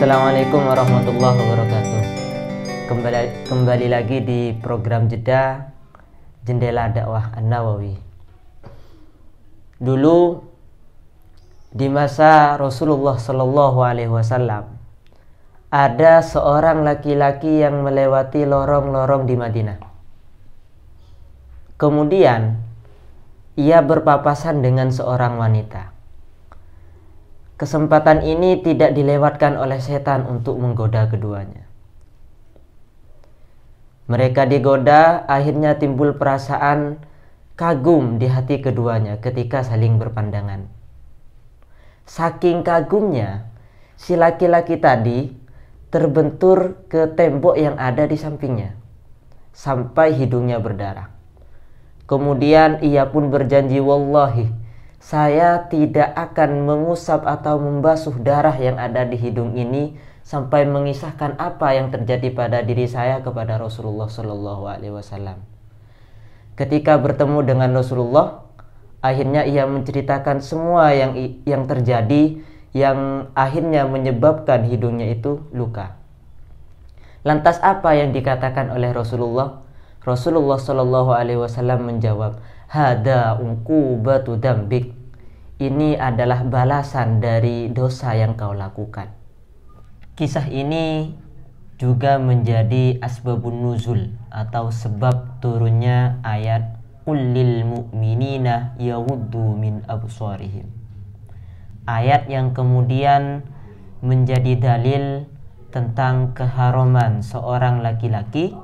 Assalamualaikum warahmatullahi wabarakatuh. Kembali lagi di program Jeda Jendela Dakwah An-Nawawi. Dulu di masa Rasulullah Shallallahu Alaihi Wasallam ada seorang laki-laki yang melewati lorong-lorong di Madinah. Kemudian ia berpapasan dengan seorang wanita. Kesempatan ini tidak dilewatkan oleh setan untuk menggoda keduanya. Mereka digoda, akhirnya timbul perasaan kagum di hati keduanya ketika saling berpandangan. Saking kagumnya, si laki-laki tadi terbentur ke tembok yang ada di sampingnya sampai hidungnya berdarah. Kemudian ia pun berjanji, wallahi, saya tidak akan mengusap atau membasuh darah yang ada di hidung ini sampai mengisahkan apa yang terjadi pada diri saya kepada Rasulullah Shallallahu Alaihi Wasallam. Ketika bertemu dengan Rasulullah, akhirnya ia menceritakan semua yang terjadi, yang akhirnya menyebabkan hidungnya itu luka. Lantas apa yang dikatakan oleh Rasulullah? Rasulullah Shallallahu Alaihi Wasallam menjawab, hada uqubatu dzambik. Ini adalah balasan dari dosa yang kau lakukan. Kisah ini juga menjadi asbabun nuzul atau sebab turunnya ayat qul lil mu'minina yaghuddu min absarihim. Ayat yang kemudian menjadi dalil tentang keharaman seorang laki-laki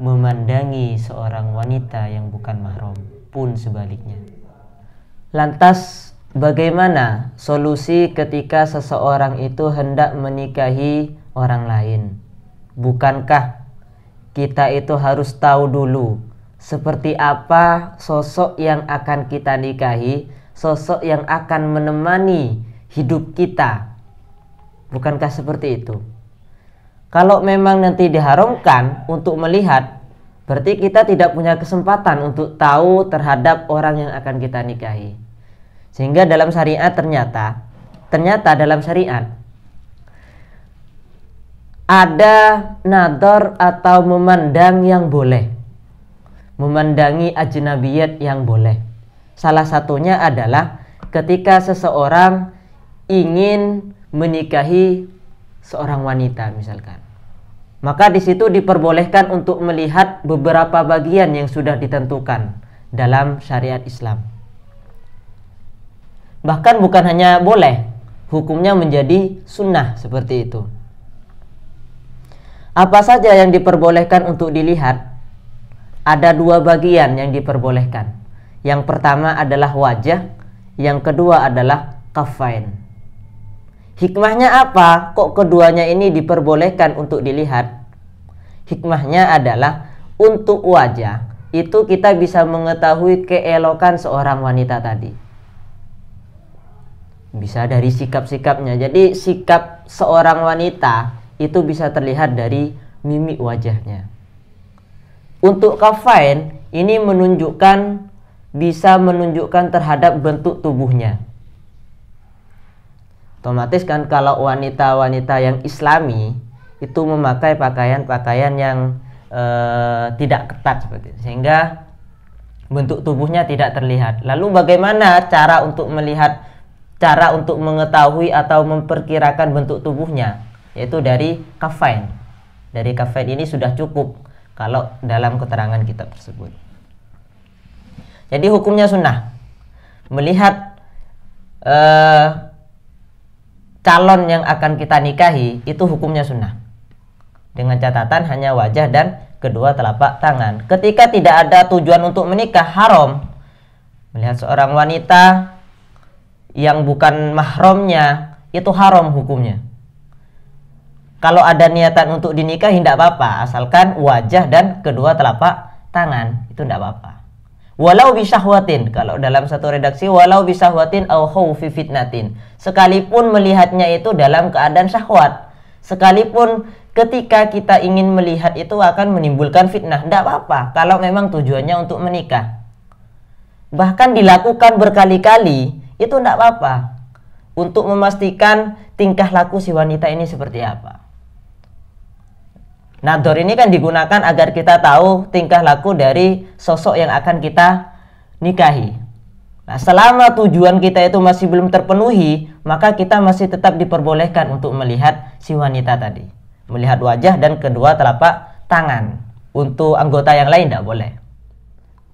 memandangi seorang wanita yang bukan mahram, pun sebaliknya. Lantas bagaimana solusi ketika seseorang itu hendak menikahi orang lain? Bukankah kita itu harus tahu dulu seperti apa sosok yang akan kita nikahi, sosok yang akan menemani hidup kita? Bukankah seperti itu? Kalau memang nanti diharamkan untuk melihat, berarti kita tidak punya kesempatan untuk tahu terhadap orang yang akan kita nikahi. Sehingga dalam syariat ternyata dalam syariat ada nador atau memandang yang boleh, memandangi ajnabiyat yang boleh. Salah satunya adalah ketika seseorang ingin menikahi seorang wanita misalkan, maka di situ diperbolehkan untuk melihat beberapa bagian yang sudah ditentukan dalam syariat Islam. Bahkan bukan hanya boleh, hukumnya menjadi sunnah seperti itu. Apa saja yang diperbolehkan untuk dilihat? Ada dua bagian yang diperbolehkan. Yang pertama adalah wajah, yang kedua adalah kafain. Hikmahnya apa? Kok keduanya ini diperbolehkan untuk dilihat? Hikmahnya adalah untuk wajah itu kita bisa mengetahui keelokan seorang wanita tadi. Bisa dari sikap-sikapnya. Jadi sikap seorang wanita itu bisa terlihat dari mimik wajahnya. Untuk kafain ini bisa menunjukkan terhadap bentuk tubuhnya. Otomatis kan kalau wanita-wanita yang islami itu memakai pakaian-pakaian yang tidak ketat seperti itu, sehingga bentuk tubuhnya tidak terlihat. Lalu bagaimana cara untuk mengetahui atau memperkirakan bentuk tubuhnya? Yaitu dari kafain. Dari kafain ini sudah cukup kalau dalam keterangan kitab tersebut. Jadi hukumnya sunnah. Melihat calon yang akan kita nikahi itu hukumnya sunnah. Dengan catatan hanya wajah dan kedua telapak tangan. Ketika tidak ada tujuan untuk menikah, haram. Melihat seorang wanita yang bukan mahramnya itu haram hukumnya. Kalau ada niatan untuk dinikahi tidak apa-apa, asalkan wajah dan kedua telapak tangan itu tidak apa-apa. Walau bisyahwatin, kalau dalam satu redaksi walau bisyahwatin au khaufi fitnatin, sekalipun melihatnya itu dalam keadaan syahwat, sekalipun ketika kita ingin melihat itu akan menimbulkan fitnah, tidak apa-apa kalau memang tujuannya untuk menikah. Bahkan dilakukan berkali-kali itu tidak apa-apa. Untuk memastikan tingkah laku si wanita ini seperti apa. Nador ini kan digunakan agar kita tahu tingkah laku dari sosok yang akan kita nikahi. Nah, selama tujuan kita itu masih belum terpenuhi, maka kita masih tetap diperbolehkan untuk melihat si wanita tadi. Melihat wajah dan kedua telapak tangan. Untuk anggota yang lain tidak boleh.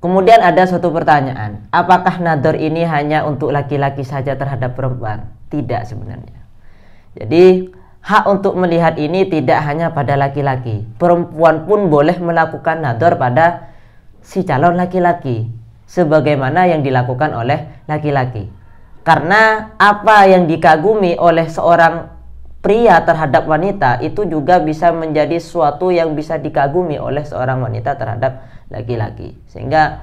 Kemudian ada suatu pertanyaan, apakah nador ini hanya untuk laki-laki saja terhadap perempuan? Tidak sebenarnya. Jadi hak untuk melihat ini tidak hanya pada laki-laki. Perempuan pun boleh melakukan nador pada si calon laki-laki, sebagaimana yang dilakukan oleh laki-laki. Karena apa yang dikagumi oleh seorang pria terhadap wanita itu juga bisa menjadi sesuatu yang bisa dikagumi oleh seorang wanita terhadap laki-laki. Sehingga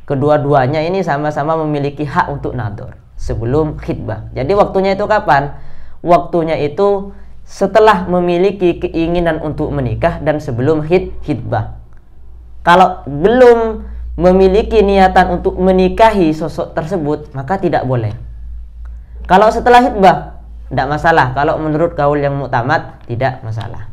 kedua-duanya ini sama-sama memiliki hak untuk nador sebelum khitbah. Jadi waktunya itu kapan? Waktunya itu setelah memiliki keinginan untuk menikah dan sebelum khitbah. Kalau belum memiliki niatan untuk menikahi sosok tersebut, maka tidak boleh. Kalau setelah khitbah, tidak masalah. Kalau menurut kaul yang muktamad, tidak masalah.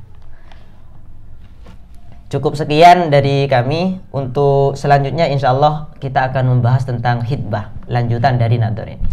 Cukup sekian dari kami. Untuk selanjutnya insya Allah kita akan membahas tentang khitbah, lanjutan dari nador ini.